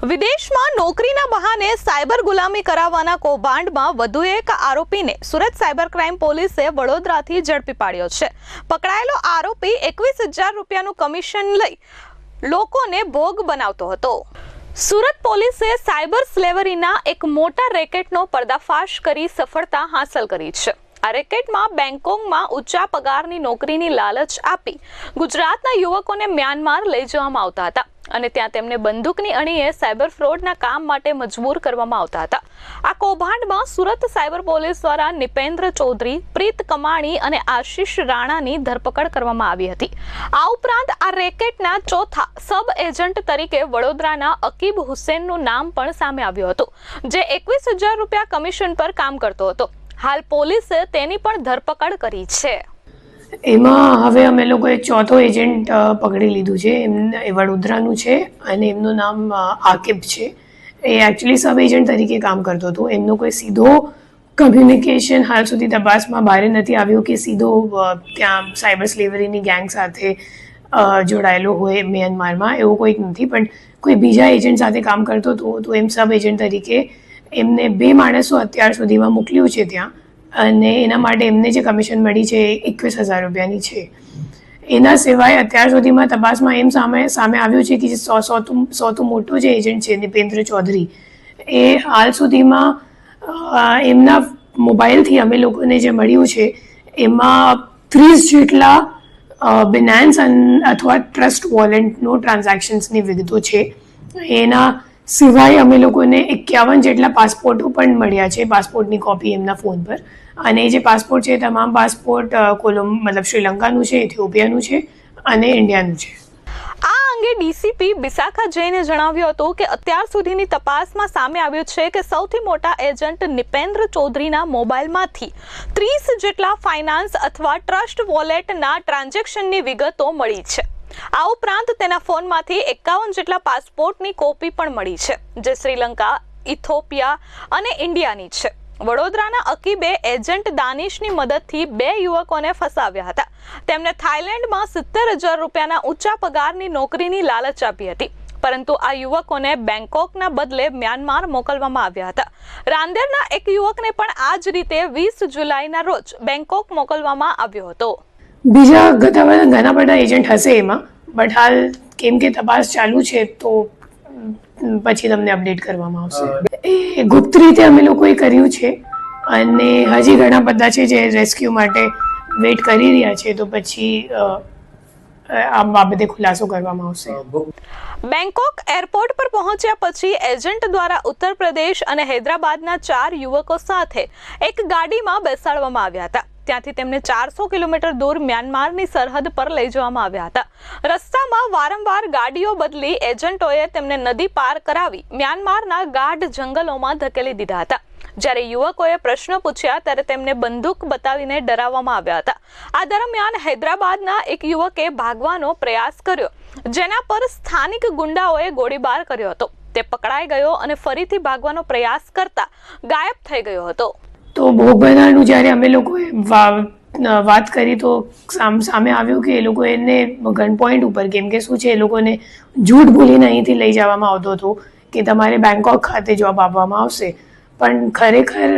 વિદેશમાં નોકરીના બહાને સાયબર ગુલામી કરાવવાના કૌભાંડમાં વધુ એક આરોપીને સુરત સાયબર ક્રાઇમ પોલીસે વડોદરાથી ઝડપી પાડ્યો છે। પકડાયેલો આરોપી 21,000 રૂપિયાનું કમિશન લઈ લોકોને ભોગ બનાવતો હતો। સુરત પોલીસે સાયબર સ્લેવરીના એક મોટા રેકેટનો પર્દાફાશ કરી સફળતા હાંસલ કરી છે। આ રેકેટમાં બેંકોકમાં ઊંચા પગારની નોકરીની લાલચ આપી ગુજરાતના યુવકોને મ્યાનમાર લઈ જવામાં આવતા હતા અને ત્યાં તેમને બંદૂકની અણીએ સાયબર ફ્રોડના કામ માટે મજબૂર કરવામાં આવતા હતા। આ કૌભાંડમાં સુરત સાયબર પોલીસ દ્વારા નિપેન્દ્ર ચૌધરી, પ્રીત કમાણી અને આશીષ રાણાની ધરપકડ કરવામાં આવી હતી। આ ઉપરાંત આ રેકેટના ચોથા સબ એજન્ટ તરીકે વડોદરાના અકીબ હુસેનનું નામ પણ સામે આવ્યું હતું, જે 21,000 રૂપિયા કમિશન પર કામ કરતો હતો। હાલ પોલીસે તેની પણ ધરપકડ કરી છે। એમાં હવે અમે લોકોએ ચોથો એજન્ટ પકડી લીધું છે। એ વડોદરાનું છે અને એમનું નામ આકિબ છે। એ એકચ્યુઅલી સબ એજન્ટ તરીકે કામ કરતો હતો। એમનો કોઈ સીધો કમ્યુનિકેશન હાલ સુધી તપાસમાં બહાર નથી આવ્યો કે સીધો ત્યાં સાયબર સ્લેવરીની ગેંગ સાથે જોડાયેલો હોય મ્યાનમારમાં, એવો કોઈ નથી, પણ કોઈ બીજા એજન્ટ સાથે કામ કરતો હતો। તો એમ સબ એજન્ટ તરીકે એમને 2 માણસો અત્યાર સુધીમાં મોકલ્યું છે ત્યાં, અને એના માટે એમને જે કમિશન મળી છે એ 21,000 રૂપિયાની છે। એના સિવાય અત્યાર સુધીમાં તપાસમાં એમ સામે આવ્યું છે કે જે સૌથી મોટો જે એજન્ટ છે નિપેન્દ્ર ચૌધરી, એ હાલ સુધીમાં એમના મોબાઈલથી અમે લોકોને જે મળ્યું છે એમાં 30 જેટલા બિનાન્સ અથવા ટ્રસ્ટ વોલેટનો ટ્રાન્ઝેક્શન્સની વિગતો છે। એના સિવાય અમે લોકોને 51 જેટલા પાસપોર્ટો પણ મળ્યા છે, પાસપોર્ટની કોપી એમના ફોન પર। અને જે પાસપોર્ટ છે તમામ પાસપોર્ટ મતલબ શ્રીલંકાનું છે, ઇથિયોપિયાનું છે અને ઇન્ડિયાનું છે। આ અંગે ડીસીપી બિસાખા જૈને જણાવ્યું હતું કે અત્યાર સુધીની તપાસમાં સામે આવ્યું છે કે સૌથી મોટા એજન્ટ નિપેન્દ્ર ચૌધરીના મોબાઈલમાંથી 30 જેટલા ફાઇનાન્સ અથવા ટ્રસ્ટ વોલેટના ટ્રાન્ઝેક્શનની વિગતો મળી છે। આ ઉપરાંત તેના ફોનમાંથી 51 જેટલા પાસપોર્ટની કોપી પણ મળી છે, જે શ્રીલંકા, ઇથિયોપિયા અને ઇન્ડિયાની છે। વડોદરાના અકીબે એજન્ટ દાનિશની મદદથી 2 યુવકોને ફસાવ્યા હતા। તેમને થાઈલેન્ડમાં 70,000 રૂપિયાના ઊંચા પગારની નોકરીની લાલચ આપી હતી, પરંતુ આ યુવકોને બેંકોકના બદલે મ્યાનમાર મોકલવામાં આવ્યા હતા। રાંદેરના એક યુવકને પણ આ જ રીતે 20 જુલાઈના રોજ બેંકોક મોકલવામાં આવ્યો હતો। બીજા ઘણા બધા એજન્ટ હશે એમાં, બટ હાલ કેમ કે તપાસ ચાલુ છે તો પછી તમને અપડેટ કરવામાં આવશે। એ ગુપ્ત રીતે અમે લોકોએ કર્યું છે અને હજી ઘણા બધા છે જે રેસ્ક્યુ માટે વેઇટ કરી રહ્યા છે, તો પછી આ બાબતે ખુલાસો કરવામાં આવશે। બેંકોક એરપોર્ટ પર પહોંચ્યા પછી એજન્ટ દ્વારા ઉત્તર પ્રદેશ અને હૈદરાબાદના 4 યુવકો સાથે એક ગાડીમાં બેસાડવામાં આવ્યા હતા। ત્યાંથી તેમને 400 કિલોમીટર દૂર મ્યાનમારની સરહદ પર લઈ જવામાં આવ્યા હતા। રસ્તામાં વારંવાર ગાડીઓ બદલી એજન્ટોએ તેમને નદી પાર કરાવી મ્યાનમારના ગાઢ જંગલોમાં ધકેલી દીધા હતા। જ્યારે યુવકોએ પ્રશ્નો પૂછ્યા ત્યારે તેમને બંદૂક બતાવીને ડરાવવામાં આવ્યા હતા। આ દરમિયાન હૈદરાબાદના એક યુવકે ભાગવાનો પ્રયાસ કર્યો, જેના પર સ્થાનિક ગુંડાઓએ ગોળીબાર કર્યો હતો। તે પકડાઈ ગયો અને ફરીથી ભાગવાનો પ્રયાસ કરતા ગાયબ થઈ ગયો હતો। તો ભોગ બનવાનું જ્યારે અમે લોકોએ વાત કરી તો સામે આવ્યું કે એ લોકો એને ગન પોઈન્ટ ઉપર, કેમ કે શું છે, એ લોકોને જૂઠ બોલીને અહીંથી લઈ જવામાં આવતો હતો કે તમારે બેંકોક ખાતે જોબ આપવામાં આવશે, પણ ખરેખર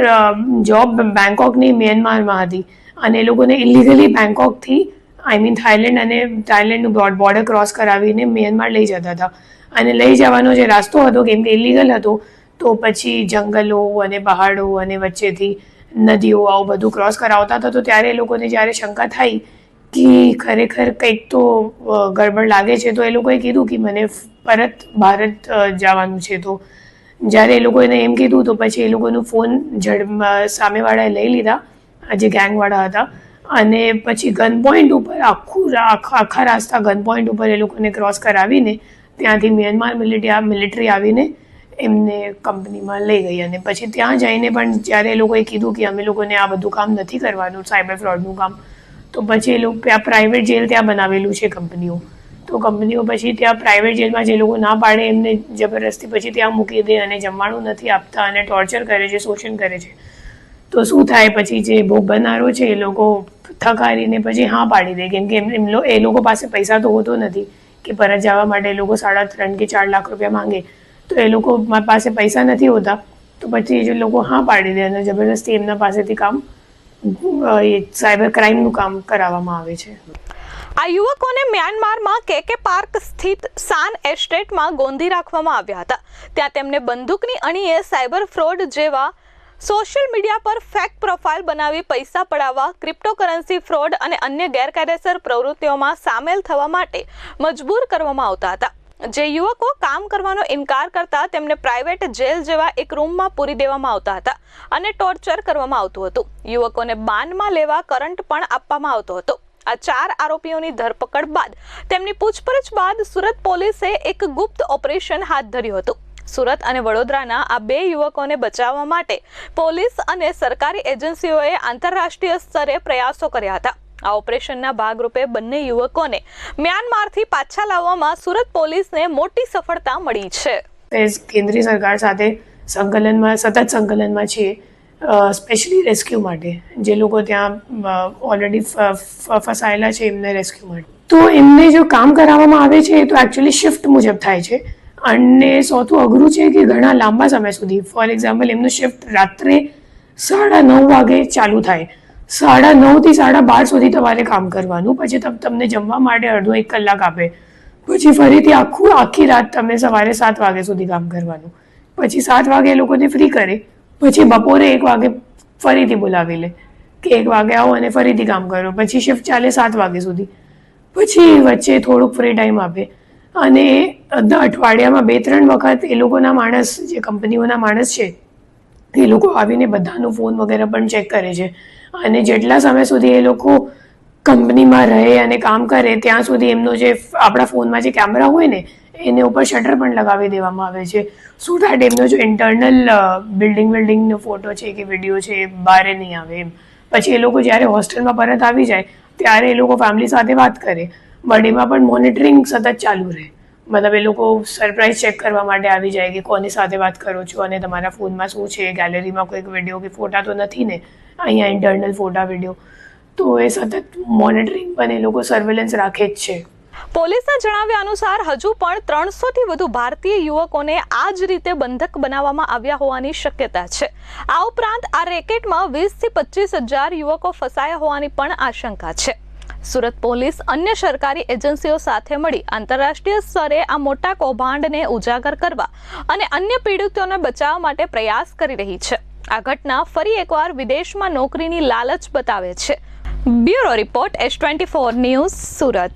જોબ બેંકોકની મ્યાનમારમાં હતી અને એ લોકોને ઇલીગલી બેંકોકથી થાઈલેન્ડનું બોર્ડર ક્રોસ કરાવીને મ્યાનમાર લઈ જતા હતા। અને લઈ જવાનો જે રસ્તો હતો કેમ કે ઇલીગલ હતો, તો પછી જંગલો અને પહાડો અને વચ્ચેથી નદીઓ આવું બધું ક્રોસ કરાવતા હતા। તો ત્યારે એ લોકોને જ્યારે શંકા થઈ કે ખરેખર કંઈક તો ગડબડ લાગે છે, તો એ લોકોએ કીધું કે મને પરત ભારત જવાનું છે। તો જ્યારે એ લોકોને એમ કીધું તો પછી એ લોકોનું ફોન સામેવાળાએ લઈ લીધા, જે ગેંગવાળા હતા, અને પછી ગન પોઈન્ટ ઉપર આખા રાસ્તા ગન પોઈન્ટ ઉપર એ લોકોને ક્રોસ કરાવીને ત્યાંથી મ્યાનમાર મિલિટરી આવીને એમને કંપનીમાં લઈ ગઈ। અને પછી ત્યાં જઈને પણ જ્યારે એ લોકોએ કીધું કે અમે લોકોને આ બધું કામ નથી કરવાનું, સાયબર ફ્રોડનું કામ, તો પછી એ લોકો ત્યાં પ્રાઇવેટ જેલ ત્યાં બનાવેલું છે કંપનીઓ, તો કંપનીઓ પછી ત્યાં પ્રાઇવેટ જેલમાં જે લોકો ના પાડે એમને જબરદસ્તી પછી ત્યાં મૂકી દે અને જમવાનું નથી આપતા અને ટોર્ચર કરે છે, શોષણ કરે છે। તો શું થાય, પછી જે ભોગ બનનારો છે એ લોકો થકારીને પછી હા પાડી દે, કેમ કે એ લોકો પાસે પૈસા તો હોતો નથી કે પરત જવા માટે એ લોકો 3.5 કે 4 લાખ રૂપિયા માંગે, તો એ લોકો પાસે પૈસા નથી હોતા, તો પછી એ લોકો હા પાડી દે અને જબરદસ્તી એમના પાસેથી કામ સાયબર ક્રાઇમનું કામ કરાવવામાં આવે છે. આ યુવકોને મ્યાનમારમાં કેકે પાર્ક સ્થિત સાન એસ્ટેટમાં ગોંધી રાખવામાં આવ્યા હતા. ત્યાં તેમને બંદૂકની અણીએ સાયબર ફ્રોડ જેવા સોશિયલ મીડિયા પર ફેક પ્રોફાઇલ બનાવી પૈસા પડાવવા, ક્રિપ્ટોકરન્સી ફ્રોડ અને અન્ય ગેરકાયદેસર પ્રવૃત્તિઓમાં સામેલ થવા માટે મજબૂર કરવામાં આવતા હતા. જે યુવકો કામ કરવાનો ઇનકાર કરતા તેમને પ્રાઇવેટ જેલ જેવા એક રૂમમાં પૂરી દેવામાં આવતા હતા અને ટોર્ચર કરવામાં આવતું હતું. યુવકોને બાનમાં લેવા કરંટ પણ આપવામાં આવતો હતો. આ 4 આરોપીઓની ધરપકડ બાદ તેમની પૂછપરછ બાદ સુરત પોલીસે એક ગુપ્ત ઓપરેશન હાથ ધર્યું હતું. સુરત અને વડોદરાના આ 2 યુવકોને બચાવવા માટે પોલીસ અને સરકારી એજન્સીઓએ આંતરરાષ્ટ્રીય સ્તરે પ્રયાસો કર્યા હતા. આ ઓપરેશનના ભાગરૂપે બંને યુવકોને મ્યાનમારથી પાછા લાવવામાં સુરત પોલીસને મોટી સફળતા મળી છે. કેન્દ્રીય સરકાર સાથે સતત સંકલનમાં છીએ, સ્પેશિયલી રેસ્ક્યુ માટે. જે લોકો ત્યાં ઓલરેડી ફસાયેલા છે એમને રેસ્ક્યુ માટે. તો એમને જો કામ કરાવવામાં આવે છે તો એકચ્યુઅલી શિફ્ટ મુજબ થાય છે અને સૌથી અઘરું છે કે ઘણા લાંબા સમય સુધી, ફોર એક્ઝામ્પલ એમનું શિફ્ટ રાત્રે 9:30 વાગે ચાલુ થાય, 9:30 થી 12:30 સુધી તમારે કામ કરવાનું. પછી તમને જમવા માટે અડધો 1 કલાક આપે. પછી ફરીથી આખી રાત તમે સવારે 7 વાગ્યા સુધી કામ કરવાનું. પછી 7 વાગે એ લોકોને ફ્રી કરે, પછી બપોરે 1 વાગે ફરીથી બોલાવી લે કે 1 વાગે આવો અને ફરીથી કામ કરો. પછી શિફ્ટ ચાલે 7 વાગ્યા સુધી. પછી વચ્ચે થોડુંક ફ્રી ટાઈમ આપે અને અઠવાડિયામાં 2-3 વખત એ લોકોના માણસ, જે કંપનીઓના માણસ છે, એ લોકો આવીને બધાનું ફોન વગેરે પણ ચેક કરે છે. અને જેટલા સમય સુધી એ લોકો કંપનીમાં રહે અને કામ કરે ત્યાં સુધી એમનો જે આપણા ફોનમાં જે કેમેરા હોય ને એને ઉપર શટર પણ લગાવી દેવામાં આવે છે, સો દેટ એમનો જો ઇન્ટરનલ બિલ્ડિંગનો ફોટો છે કે વિડીયો છે એ બહાર નહીં આવે એમ. પછી એ લોકો જ્યારે હોસ્ટેલમાં પરત આવી જાય ત્યારે એ લોકો ફેમિલી સાથે વાત કરે, બટ એમાં પણ મોનિટરિંગ સતત ચાલુ રહે. મતલબ એ લોકો સરપ્રાઇઝ ચેક કરવા માટે આવી જાય કે કોની સાથે વાત કરો છો અને તમારા ફોનમાં શું છે, ગેલેરીમાં કોઈક વિડીયો કે ફોટા તો નથી ને, અહીંયા ઇન્ટરનલ ફોટા વિડીયો. તો એ સતત મોનિટરિંગ પણ એ લોકો સર્વેલન્સ રાખે જ છે. પોલીસના જણાવ્યા અનુસાર હજુ પણ 300થી વધુ ભારતીય યુવકોને આ જ રીતે બંધક બનાવવામાં આવ્યા હોવાની શક્યતા છે. આ ઉપરાંત આ રેકેટમાં 20 થી 25 હજાર યુવકો ફસાયા હોવાની પણ આશંકા છે. સુરત પોલીસ અન્ય સરકારી એજન્સીઓ સાથે મળી આંતરરાષ્ટ્રીય સ્તરે આ મોટા કૌભાંડને ઉજાગર કરવા અને અન્ય પીડિતોને બચાવવા માટે પ્રયાસ કરી રહી છે. આ ઘટના ફરી એકવાર વિદેશમાં નોકરીની લાલચ બતાવે છે. Bureau report S24 news, Surat.